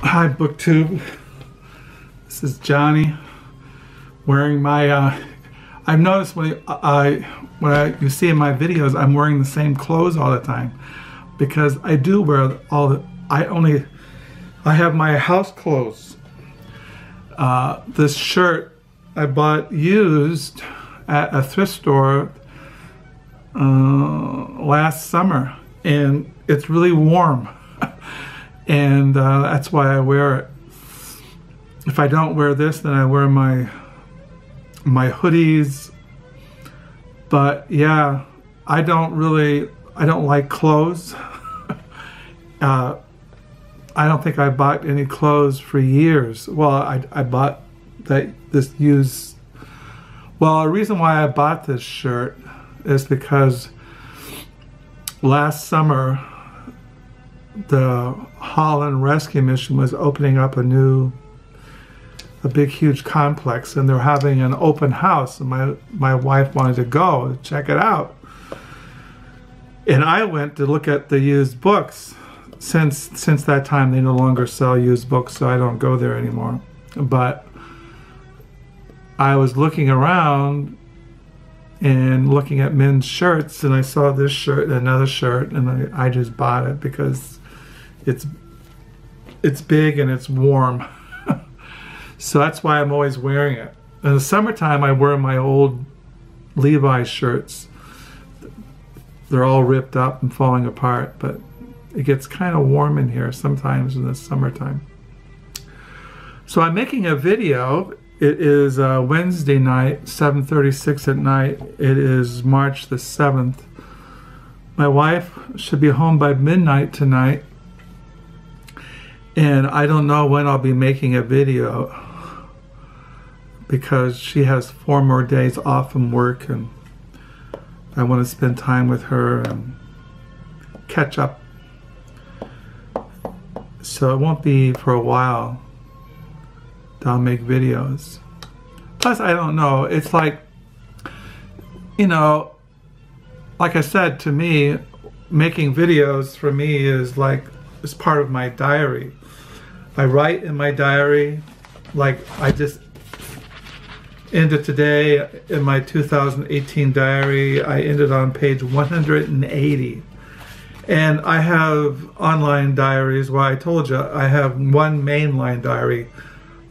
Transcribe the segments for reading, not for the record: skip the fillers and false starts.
Hi, BookTube. This is Johnny wearing my. I've noticed when you see in my videos, I'm wearing the same clothes all the time because I do wear all the. I have my house clothes. This shirt I bought used at a thrift store last summer, and it's really warm. And that's why I wear it. If I don't wear this, then I wear my hoodies. But yeah, I don't like clothes. I don't think I bought any clothes for years. Well, I bought this used. Well, the reason why I bought this shirt is because last summer the Holland Rescue Mission was opening up a big huge complex, and they're having an open house, and my wife wanted to go to check it out, and I went to look at the used books. Since that time they no longer sell used books, so I don't go there anymore. But I was looking around and looking at men's shirts, and I saw this shirt and another shirt, and I just bought it because it's big and it's warm. So that's why I'm always wearing it. In the summertime I wear my old Levi's shirts. They're all ripped up and falling apart, but it gets kind of warm in here sometimes in the summertime. So I'm making a video. It is Wednesday night, 7:36 at night. It is March the 7th. My wife should be home by midnight tonight, and I don't know when I'll be making a video because she has 4 more days off from work, and I want to spend time with her and catch up. So it won't be for a while that I'll make videos. Plus, I don't know, it's like, you know, like I said, to me, making videos for me is like, it's part of my diary. I write in my diary, like I just ended today in my 2018 diary. I ended on page 180. And I have online diaries. Well, I told you, I have one mainline diary,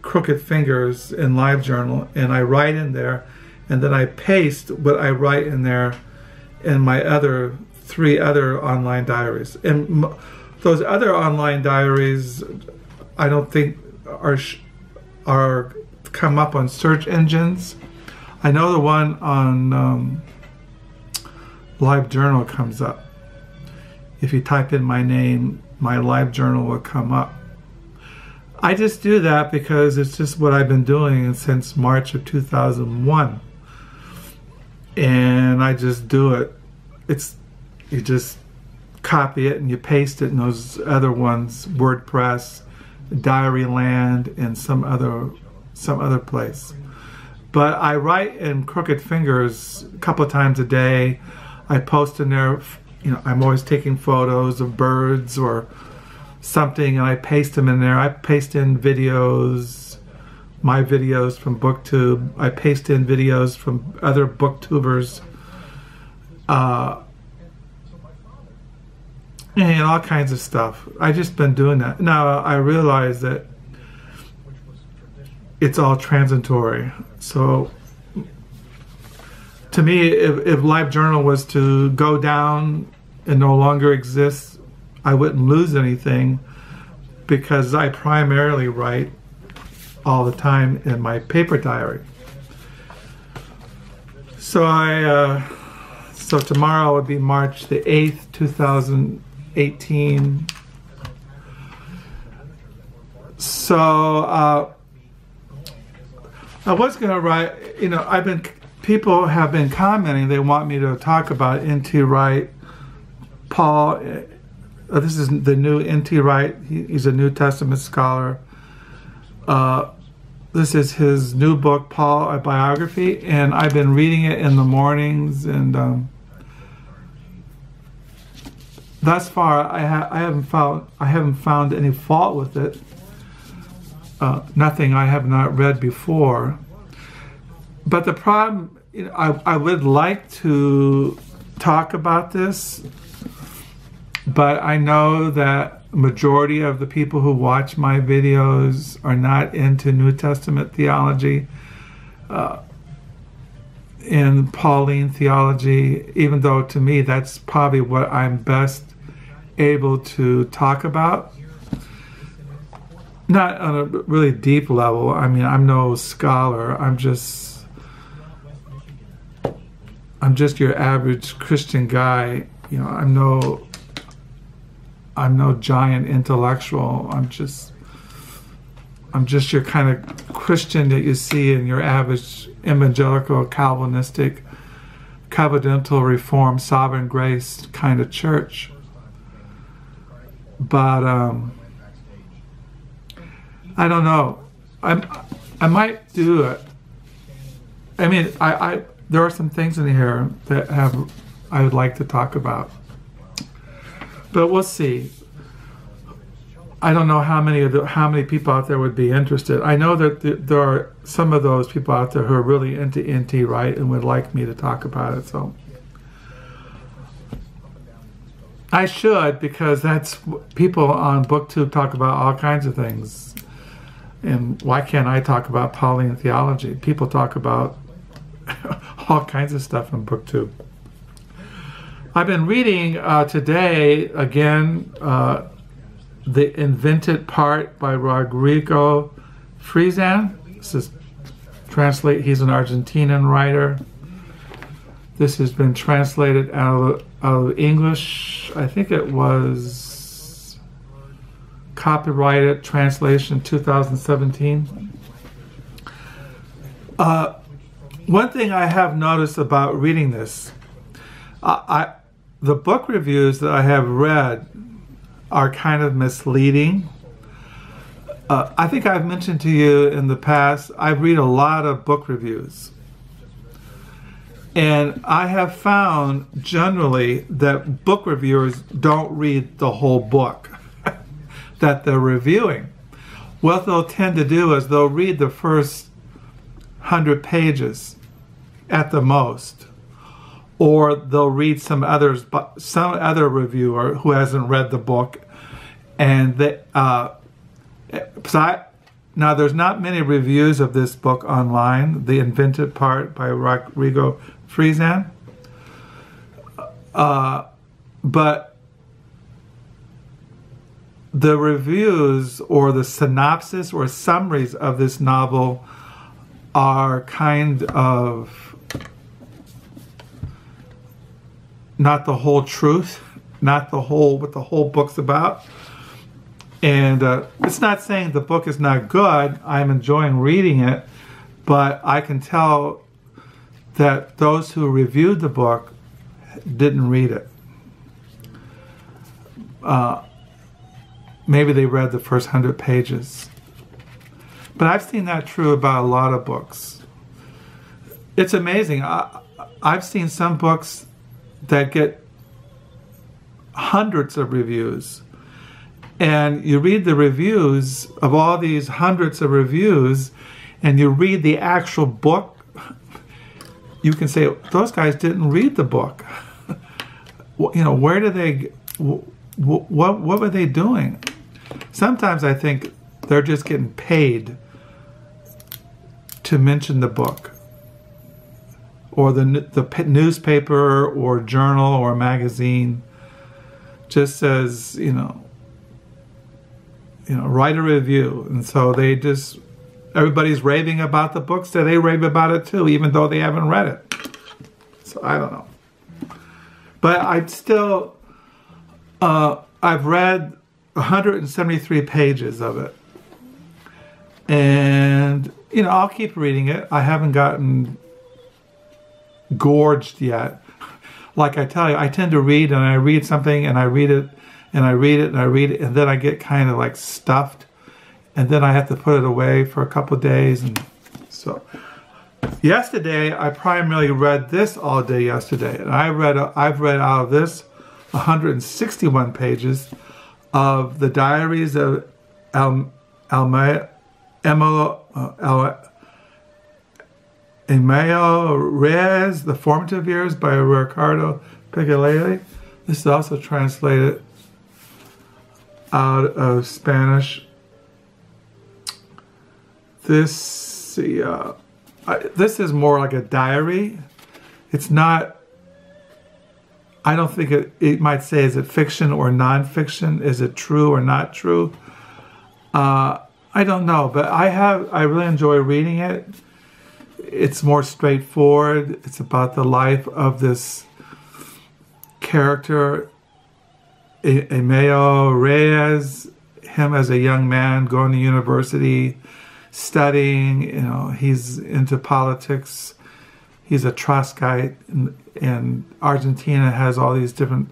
Crooked Fingers in LiveJournal, and I write in there, and then I paste what I write in there in my 3 other online diaries. And those other online diaries, I don't think are come up on search engines. I know the one on LiveJournal comes up. If you type in my name, my LiveJournal will come up. I just do that because it's just what I've been doing since March of 2001. And I just do it. You just copy it and you paste it in those other ones, WordPress, Diaryland, and some other place. But I write in Crooked Fingers a couple of times a day. I post in there, you know, I'm always taking photos of birds or something, and I paste them in there. I paste in videos, my videos from BookTube. I paste in videos from other BookTubers. And all kinds of stuff. I just been doing that. Now I realize that it's all transitory. So to me, if LiveJournal was to go down and no longer exist, I wouldn't lose anything because I primarily write all the time in my paper diary. So so tomorrow would be March the 8th, 2018. So I was going to write, you know, people have been commenting, they want me to talk about N.T. Wright, Paul. This is the new N.T. Wright. He's a New Testament scholar. This is his new book, Paul, a biography, and I've been reading it in the mornings, and thus far I haven't found any fault with it. nothing I have not read before. But the problem, you know, I would like to talk about this, but I know that majority of the people who watch my videos are not into New Testament theology, in Pauline theology, even though to me that's probably what I'm best able to talk about. Not on a really deep level. I mean, I'm no scholar. I'm just your average Christian guy. You know, I'm no giant intellectual. I'm just your kind of Christian that you see in your average evangelical, Calvinistic, covenantal, reformed, sovereign grace kind of church. But I don't know. I might do it. I mean, there are some things in here that I would like to talk about, but we'll see. I don't know how many people out there would be interested. I know that there are some of those people out there who are really into NT Wright and would like me to talk about it. So I should, because that's people on BookTube talk about all kinds of things. And why can't I talk about Pauline theology? People talk about all kinds of stuff on BookTube. I've been reading today again. The Invented Part by Rodrigo Fresan. This is he's an Argentinian writer. This has been translated out of English. I think it was copyrighted translation 2017. One thing I have noticed about reading this, the book reviews that I have read are kind of misleading. I think I've mentioned to you in the past, I read a lot of book reviews. And I have found generally that book reviewers don't read the whole book that they're reviewing. What they'll tend to do is they'll read the first 100 pages at the most. Or they'll read some other reviewer who hasn't read the book, and now there's not many reviews of this book online, The Invented Part by Rodrigo Fresan, but the reviews or the synopsis or summaries of this novel are kind of not the whole truth, not what the whole book's about. And it's not saying the book is not good. I'm enjoying reading it, but I can tell that those who reviewed the book didn't read it. Maybe they read the first 100 pages. But I've seen that true about a lot of books. It's amazing. I've seen some books that get hundreds of reviews, and you read the reviews of all these hundreds of reviews, and you read the actual book, you can say those guys didn't read the book. You know, where did they? What were they doing? Sometimes I think they're just getting paid to mention the book, or the newspaper or journal or magazine just says, you know, write a review, and so everybody's raving about the book, so they rave about it too, even though they haven't read it. So I don't know, but I've still I've read 173 pages of it, and I'll keep reading it. I haven't gotten gorged yet. Like I tell you, I tend to read, and I read something, and I read it, and I read it, and I read it, and then I get kind of like stuffed, and then I have to put it away for a couple of days. And so yesterday, I primarily read this all day yesterday, and I've read out of this 161 pages of the Diaries of Emile Emile Reyes, The Formative Years by Ricardo Piglia. This is also translated out of Spanish. This is more like a diary. It's not, I don't think it might say, is it fiction or non-fiction? Is it true or not true? I don't know, but I really enjoy reading it. It's more straightforward. It's about the life of this character, Emile Reyes, him as a young man going to university, studying, you know, he's into politics. He's a Trotskyite, and Argentina has all these different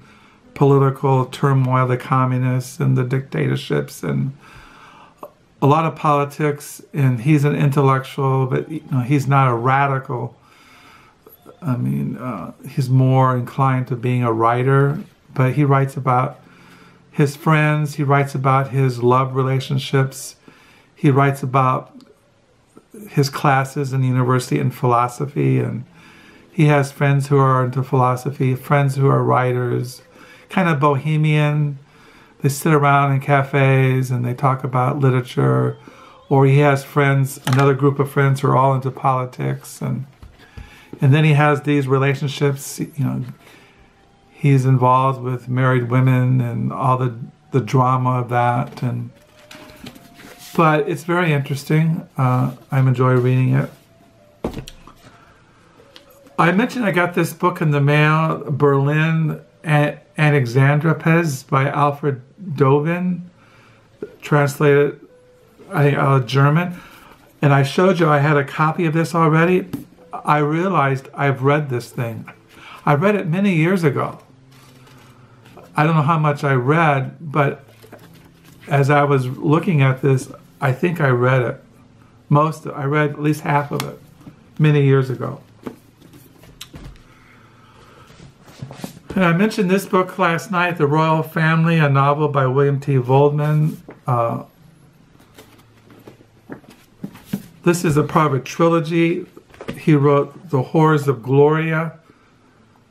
political turmoil, the communists and the dictatorships and a lot of politics, and he's an intellectual, but you know, he's not a radical. I mean, he's more inclined to being a writer, but he writes about his friends, he writes about his love relationships, he writes about his classes in the university in philosophy, and he has friends who are into philosophy, friends who are writers, kind of bohemian. They sit around in cafes and they talk about literature, or he has friends, another group of friends who are all into politics, and then he has these relationships. You know, he's involved with married women and all the drama of that, but it's very interesting. I enjoy reading it. I mentioned I got this book in the mail, Berlin Alexanderplatz by Alfred Doblin, translated, I think, out of German. And I showed you I had a copy of this already. I realized I've read this thing. I read it many years ago. I don't know how much I read, but as I was looking at this, I think I read it. I read at least half of it many years ago. And I mentioned this book last night, The Royal Family, a novel by William T. Vollmann. This is a part of a trilogy. He wrote The Horrors of Gloria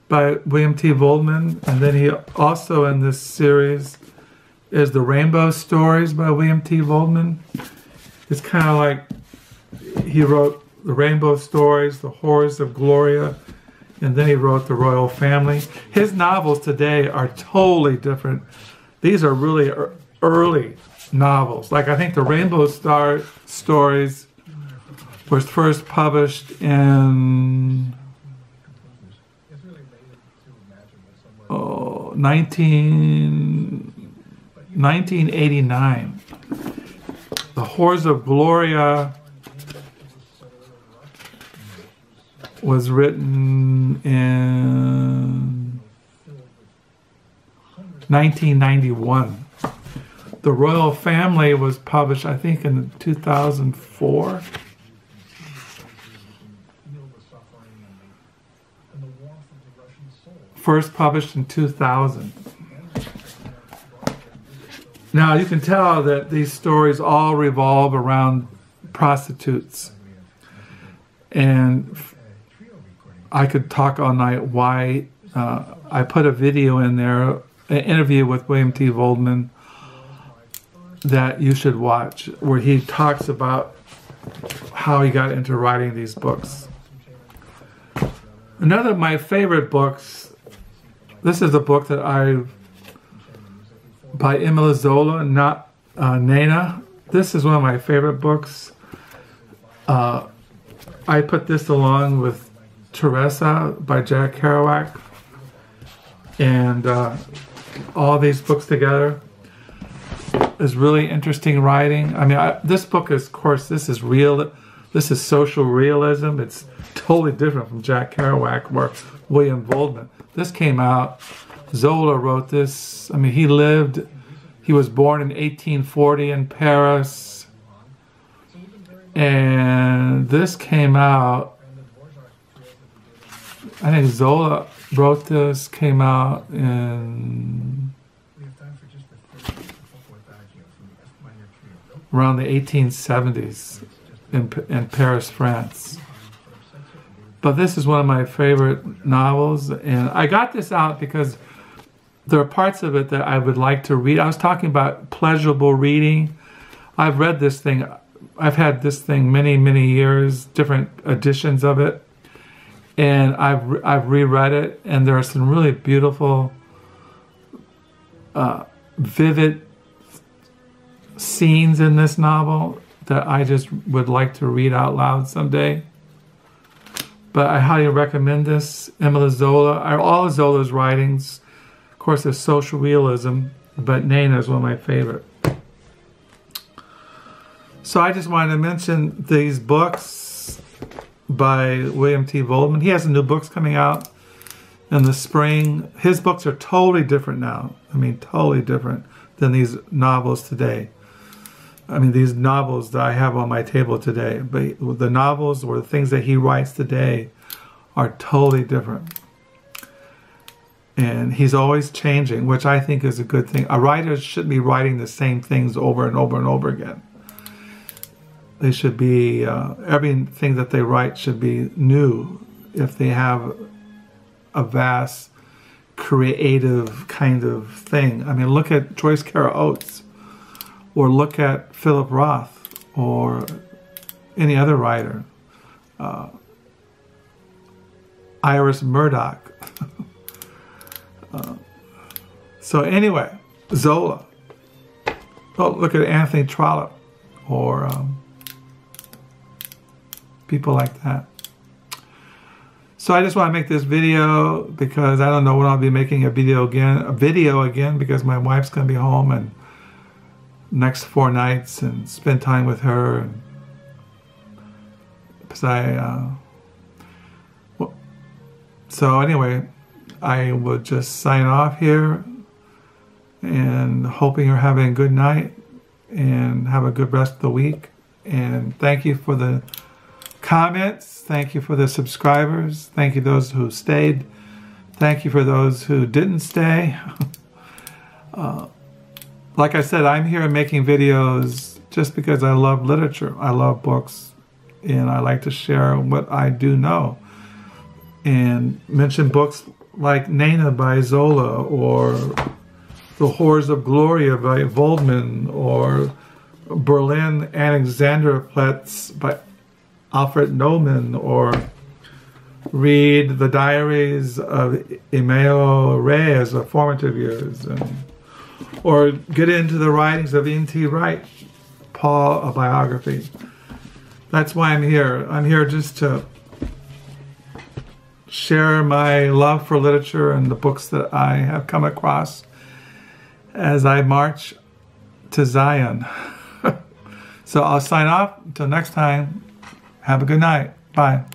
by William T. Vollmann. And then he also, in this series, is The Rainbow Stories by William T. Vollmann. It's kind of like he wrote The Rainbow Stories, The Horrors of Gloria, and then he wrote The Royal Family. His novels today are totally different. These are really early novels. Like, I think The Rainbow Stories was first published in 1989. The Horrors of Gloria was written in 1991. The Royal Family was published, I think, in 2004. First published in 2000. Now, you can tell that these stories all revolve around prostitutes. And I could talk all night why. I put a video in there, an interview with William T. Vollmann that you should watch, where he talks about how he got into writing these books. Another of my favorite books, this is a book that by Emile Zola, not Nana. This is one of my favorite books. I put this along with Tristessa by Jack Kerouac, and all these books together is really interesting writing. I mean, this book is, of course, this is real. This is social realism. It's totally different from Jack Kerouac or William Vollmann. This came out, Zola wrote this. I mean, he was born in 1840 in Paris, and this came out, I think Zola wrote this, came out in around the 1870s in Paris, France. But this is one of my favorite novels, and I got this out because there are parts of it that I would like to read. I was talking about pleasurable reading. I've read this thing. I've had this thing many, many years, different editions of it, and I've reread it, and there are some really beautiful, vivid scenes in this novel that I just would like to read out loud someday. But I highly recommend this. Emile Zola, all of Zola's writings. Of course, there's social realism, but Nana is one of my favorite. So I just wanted to mention these books by William T. Vollmann. He has some new books coming out in the spring. His books are totally different now. I mean, totally different than these novels today. I mean, these novels that I have on my table today. But the novels or the things that he writes today are totally different. And he's always changing, which I think is a good thing. A writer shouldn't be writing the same things over and over and over again. They should be, everything that they write should be new if they have a vast creative kind of thing. I mean, look at Joyce Carol Oates, or look at Philip Roth, or any other writer. Iris Murdoch. So anyway, Zola. Oh, look at Anthony Trollope, or people like that. So I just want to make this video because I don't know when I'll be making a video again because my wife's going to be home and next 4 nights and spend time with her. And because so anyway, I will just sign off here and hoping you're having a good night and have a good rest of the week. And thank you for the comments. Thank you for the subscribers. Thank you those who stayed. Thank you for those who didn't stay. Like I said, I'm here making videos just because I love literature. I love books, and I like to share what I do know. And mention books like Nana by Zola, or The Horrors of Gloria by Vollmann, or Berlin Alexanderplatz by Alfred Neumann, or read the Diaries of Emile Zola, of formative years, or get into the writings of N.T. Wright, Paul, a biography. That's why I'm here. I'm here just to share my love for literature and the books that I have come across as I march to Zion. So I'll sign off. Until next time, have a good night. Bye.